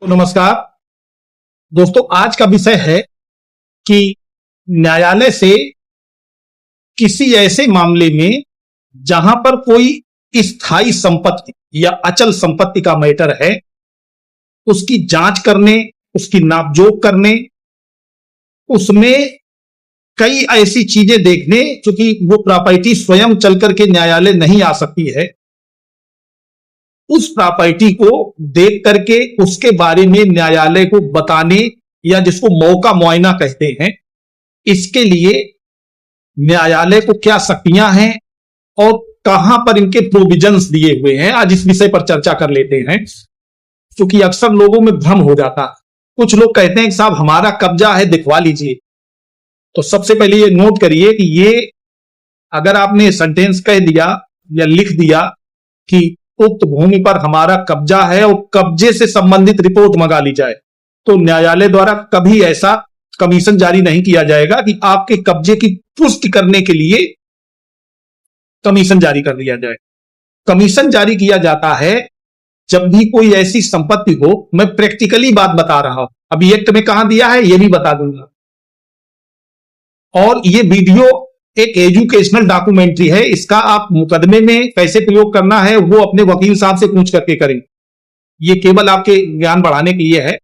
नमस्कार दोस्तों, आज का विषय है कि न्यायालय से किसी ऐसे मामले में जहां पर कोई स्थायी संपत्ति या अचल संपत्ति का मैटर है, उसकी जांच करने, उसकी नापजोक करने, उसमें कई ऐसी चीजें देखने, क्योंकि वो प्रॉपर्टी स्वयं चल करके न्यायालय नहीं आ सकती है, उस प्रॉपर्टी को देख करके उसके बारे में न्यायालय को बताने या जिसको मौका मुआयना कहते हैं, इसके लिए न्यायालय को क्या शक्तियां हैं और कहां पर इनके प्रोविजंस दिए हुए हैं, आज इस विषय पर चर्चा कर लेते हैं। क्योंकि अक्सर लोगों में भ्रम हो जाता है। कुछ लोग कहते हैं कि साहब हमारा कब्जा है, दिखवा लीजिए। तो सबसे पहले ये नोट करिए कि ये अगर आपने सेंटेंस कह दिया या लिख दिया कि उक्त भूमि पर हमारा कब्जा है और कब्जे से संबंधित रिपोर्ट मंगा ली जाए, तो न्यायालय द्वारा कभी ऐसा कमीशन जारी नहीं किया जाएगा कि आपके कब्जे की पुष्टि करने के लिए कमीशन जारी कर दिया जाए। कमीशन जारी किया जाता है जब भी कोई ऐसी संपत्ति हो, मैं प्रैक्टिकली बात बता रहा हूं, अभी एक्ट में कहां दिया है यह भी बता दूंगा। और ये वीडियो एक एजुकेशनल डॉक्यूमेंट्री है, इसका आप मुकदमे में कैसे प्रयोग करना है वो अपने वकील साहब से पूछ करके करें। ये केवल आपके ज्ञान बढ़ाने के लिए है।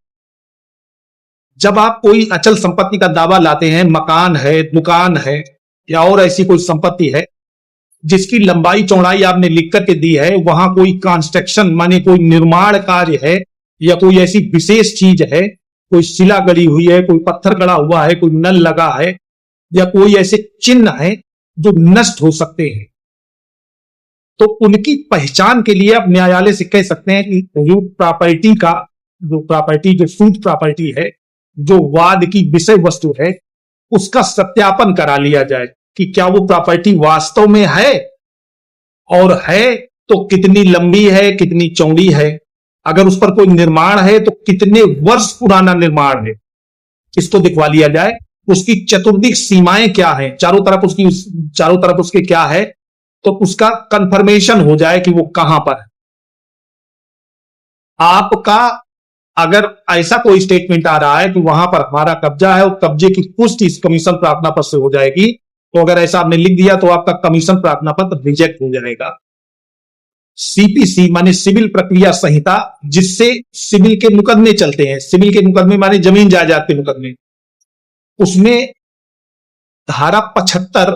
जब आप कोई अचल संपत्ति का दावा लाते हैं, मकान है, दुकान है या और ऐसी कोई संपत्ति है जिसकी लंबाई चौड़ाई आपने लिख करके दी है, वहां कोई कंस्ट्रक्शन माने कोई निर्माण कार्य है या कोई ऐसी विशेष चीज है, कोई शिला गड़ी हुई है, कोई पत्थर गड़ा हुआ है, कोई नल लगा है या कोई ऐसे चिन्ह है जो नष्ट हो सकते हैं, तो उनकी पहचान के लिए आप न्यायालय से कह सकते हैं कि जो प्रॉपर्टी जो सूट प्रॉपर्टी है, जो वाद की विषय वस्तु है, उसका सत्यापन करा लिया जाए कि क्या वो प्रॉपर्टी वास्तव में है, और है तो कितनी लंबी है, कितनी चौड़ी है, अगर उस पर कोई निर्माण है तो कितने वर्ष पुराना निर्माण है, इसको दिखवा लिया जाए। उसकी चतुर्दिक सीमाएं क्या है, चारों तरफ उसके क्या है, तो उसका कंफर्मेशन हो जाए कि वो कहां पर है। आपका अगर ऐसा कोई स्टेटमेंट आ रहा है कि वहां पर हमारा कब्जा है और कब्जे की पुष्टि इस कमीशन प्रार्थना पत्र से हो जाएगी, तो अगर ऐसा आपने लिख दिया तो आपका कमीशन प्रार्थना पत्र रिजेक्ट हो जाएगा। सीपीसी माने सिविल प्रक्रिया संहिता, जिससे सिविल के मुकदमे चलते हैं, सिविल के मुकदमे माने जमीन जायदाद के मुकदमे, उसमें धारा 75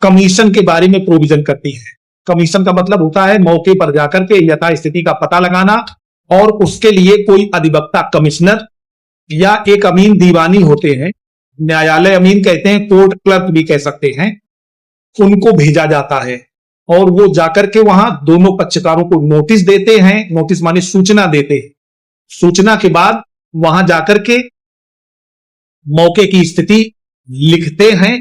कमीशन के बारे में प्रोविजन करती है। कमीशन का मतलब होता है मौके पर जाकर के यथा स्थिति का पता लगाना, और उसके लिए कोई अधिवक्ता कमिश्नर या एक अमीन दीवानी होते हैं, न्यायालय अमीन कहते हैं, कोर्ट क्लर्क भी कह सकते हैं, उनको भेजा जाता है और वो जाकर के वहां दोनों पक्षकारों को नोटिस देते हैं। नोटिस माने सूचना देते हैं। सूचना के बाद वहां जाकर के मौके की स्थिति लिखते हैं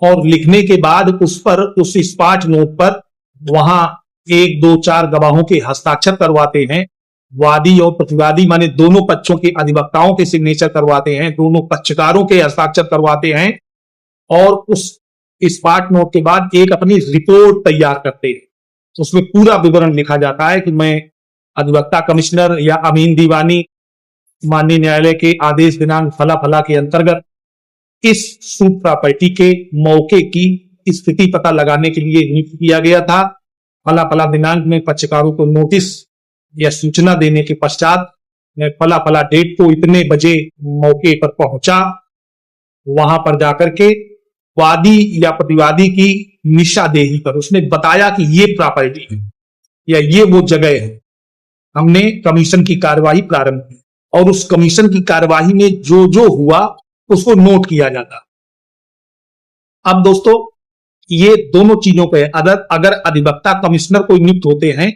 और लिखने के बाद उस पर, उस स्पॉट नोट पर वहां 1, 2, 4 गवाहों के हस्ताक्षर करवाते हैं। वादी और प्रतिवादी माने दोनों पक्षों के अधिवक्ताओं के सिग्नेचर करवाते हैं, दोनों पक्षकारों के हस्ताक्षर करवाते हैं, और उस स्पॉट नोट के बाद एक अपनी रिपोर्ट तैयार करते हैं। उसमें पूरा विवरण लिखा जाता है कि मैं अधिवक्ता कमिश्नर या अमीन दीवानी माननीय न्यायालय के आदेश दिनांक फला फला के अंतर्गत इस सूट प्रॉपर्टी के मौके की स्थिति पता लगाने के लिए नियुक्त किया गया था। फला फला दिनांक में पक्षकारों को नोटिस या सूचना देने के पश्चात मैं फला फला डेट को इतने बजे मौके पर पहुंचा। वहां पर जाकर के वादी या प्रतिवादी की निशादेही पर उसने बताया कि ये प्रॉपर्टी है या ये वो जगह है। हमने कमीशन की कार्यवाही प्रारंभ की और उस कमीशन की कार्यवाही में जो जो हुआ उसको नोट किया जाता। अब दोस्तों, ये दोनों चीजों पे अगर अधिवक्ता कमिश्नर कोई नियुक्त होते हैं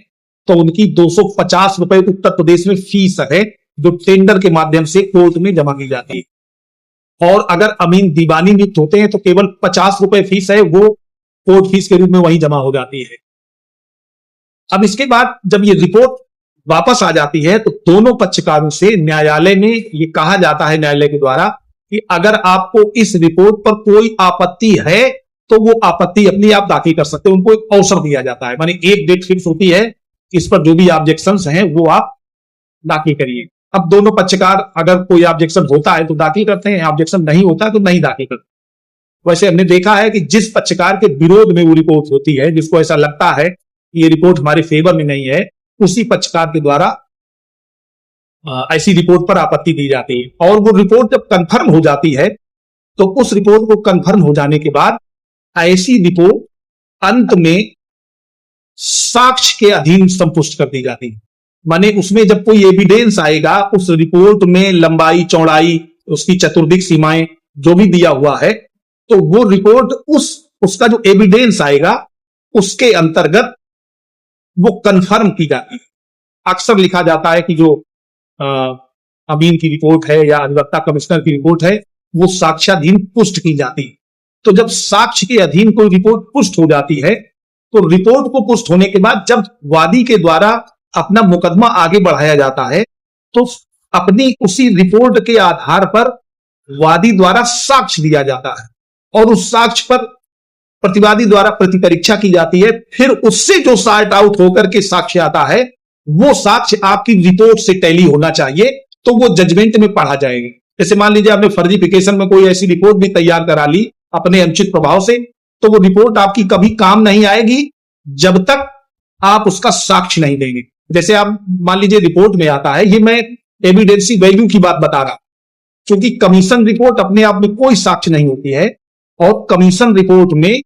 तो उनकी 250 रुपए उत्तर प्रदेश में फीस है, जो टेंडर के माध्यम से कोर्ट में जमा की जाती है। और अगर अमीन दीवानी नियुक्त होते हैं तो केवल 50 रुपए फीस है, वो कोर्ट फीस के रूप में वहीं जमा हो जाती है। अब इसके बाद जब ये रिपोर्ट वापस आ जाती है तो दोनों पक्षकारों से न्यायालय में ये कहा जाता है, न्यायालय के द्वारा, कि अगर आपको इस रिपोर्ट पर कोई आपत्ति है तो वो आपत्ति अपनी आप दाखिल कर सकते हैं। उनको एक अवसर दिया जाता है, माने एक डेट फिक्स होती है, इस पर जो भी ऑब्जेक्शंस हैं वो आप दाखिल करिए। अब दोनों पक्षकार अगर कोई ऑब्जेक्शन होता है तो दाखिल करते हैं, ऑब्जेक्शन नहीं होता है तो नहीं दाखिल करते। वैसे हमने देखा है कि जिस पक्षकार के विरोध में वो रिपोर्ट होती है, जिसको ऐसा लगता है कि ये रिपोर्ट हमारे फेवर में नहीं है, उसी पक्षकार के द्वारा ऐसी रिपोर्ट पर आपत्ति दी जाती है। और वो रिपोर्ट जब कंफर्म हो जाती है तो उस रिपोर्ट को कंफर्म हो जाने के बाद ऐसी रिपोर्ट अंत में साक्ष्य के अधीन संपुष्ट कर दी जाती है। माने उसमें जब कोई एविडेंस आएगा, उस रिपोर्ट में लंबाई चौड़ाई, उसकी चतुर्दिक सीमाएं जो भी दिया हुआ है, तो वो रिपोर्ट उसका जो एविडेंस आएगा उसके अंतर्गत वो कंफर्म की जाती है। अक्सर लिखा जाता है कि जो अमीन की रिपोर्ट है या अधिवक्ता कमिश्नर की रिपोर्ट है वो साक्ष्याधीन पुष्ट की जाती है। तो जब साक्ष्य के अधीन कोई रिपोर्ट पुष्ट हो जाती है तो रिपोर्ट को पुष्ट होने के बाद जब वादी के द्वारा अपना मुकदमा आगे बढ़ाया जाता है तो अपनी उसी रिपोर्ट के आधार पर वादी द्वारा साक्ष्य दिया जाता है और उस साक्ष्य पर प्रतिवादी द्वारा प्रतिपरीक्षा की जाती है। फिर उससे जो सॉर्ट आउट होकर के साक्ष्य आता है वो साक्ष्य आपकी रिपोर्ट से टैली होना चाहिए, तो वो जजमेंट में पढ़ा जाएगा। जैसे मान लीजिए आपने फर्जीफिकेशन में कोई ऐसी रिपोर्ट भी तैयार करा ली अपने अनुचित प्रभाव से, तो वो रिपोर्ट आपकी कभी काम नहीं आएगी जब तक आप उसका साक्ष्य नहीं देंगे। जैसे आप मान लीजिए रिपोर्ट में आता है, ये मैं एविडेंसी वैल्यू की बात बता रहा, क्योंकि कमीशन रिपोर्ट अपने आप में कोई साक्ष्य नहीं होती है और कमीशन रिपोर्ट में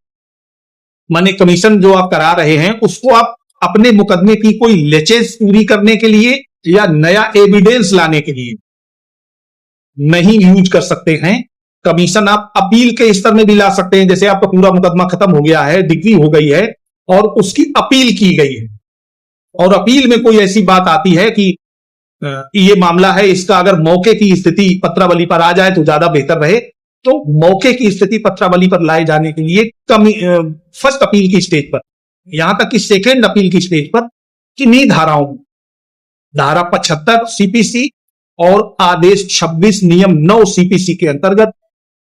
माने कमीशन जो आप करा रहे हैं उसको आप अपने मुकदमे की कोई लेचेस पूरी करने के लिए या नया एविडेंस लाने के लिए नहीं यूज कर सकते हैं। कमीशन आप अपील के स्तर में भी ला सकते हैं। जैसे आपका पूरा मुकदमा खत्म हो गया है, डिग्री हो गई है और उसकी अपील की गई है और अपील में कोई ऐसी बात आती है कि ये मामला है, इसका अगर मौके की स्थिति पत्रावली पर आ जाए तो ज्यादा बेहतर रहे, तो मौके की स्थिति पत्रावली पर लाए जाने के लिए फर्स्ट अपील की स्टेज पर, यहां तक कि सेकेंड अपील की स्टेज पर किन्हीं धाराओं, धारा 75 सीपीसी और आदेश 26 नियम 9 सीपीसी के अंतर्गत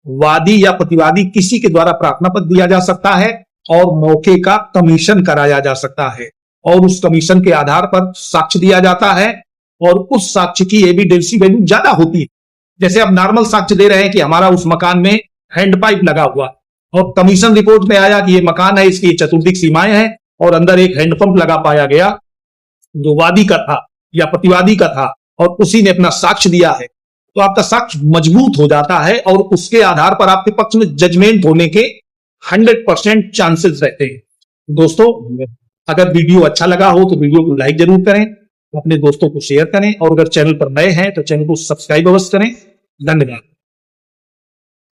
वादी या प्रतिवादी किसी के द्वारा प्रार्थना पत्र दिया जा सकता है और मौके का कमीशन कराया जा सकता है और उस कमीशन के आधार पर साक्ष्य दिया जाता है और उस साक्ष्य की एविडेंसी वैल्यू ज्यादा होती है। जैसे आप नॉर्मल साक्ष्य दे रहे हैं कि हमारा उस मकान में हैंडपाइप लगा हुआ और कमीशन रिपोर्ट में आया कि ये मकान है, इसकी चतुर्दिक सीमाएं हैं और अंदर एक हैंडपंप लगा पाया गया जो वादी का था या प्रतिवादी का था और उसी ने अपना साक्ष्य दिया है, तो आपका साक्ष्य मजबूत हो जाता है और उसके आधार पर आपके पक्ष में जजमेंट होने के 100% चांसेस रहते हैं। दोस्तों, अगर वीडियो अच्छा लगा हो तो वीडियो को लाइक जरूर करें, अपने दोस्तों को शेयर करें और अगर चैनल पर नए हैं तो चैनल को सब्सक्राइब अवश्य करें। धन्यवाद।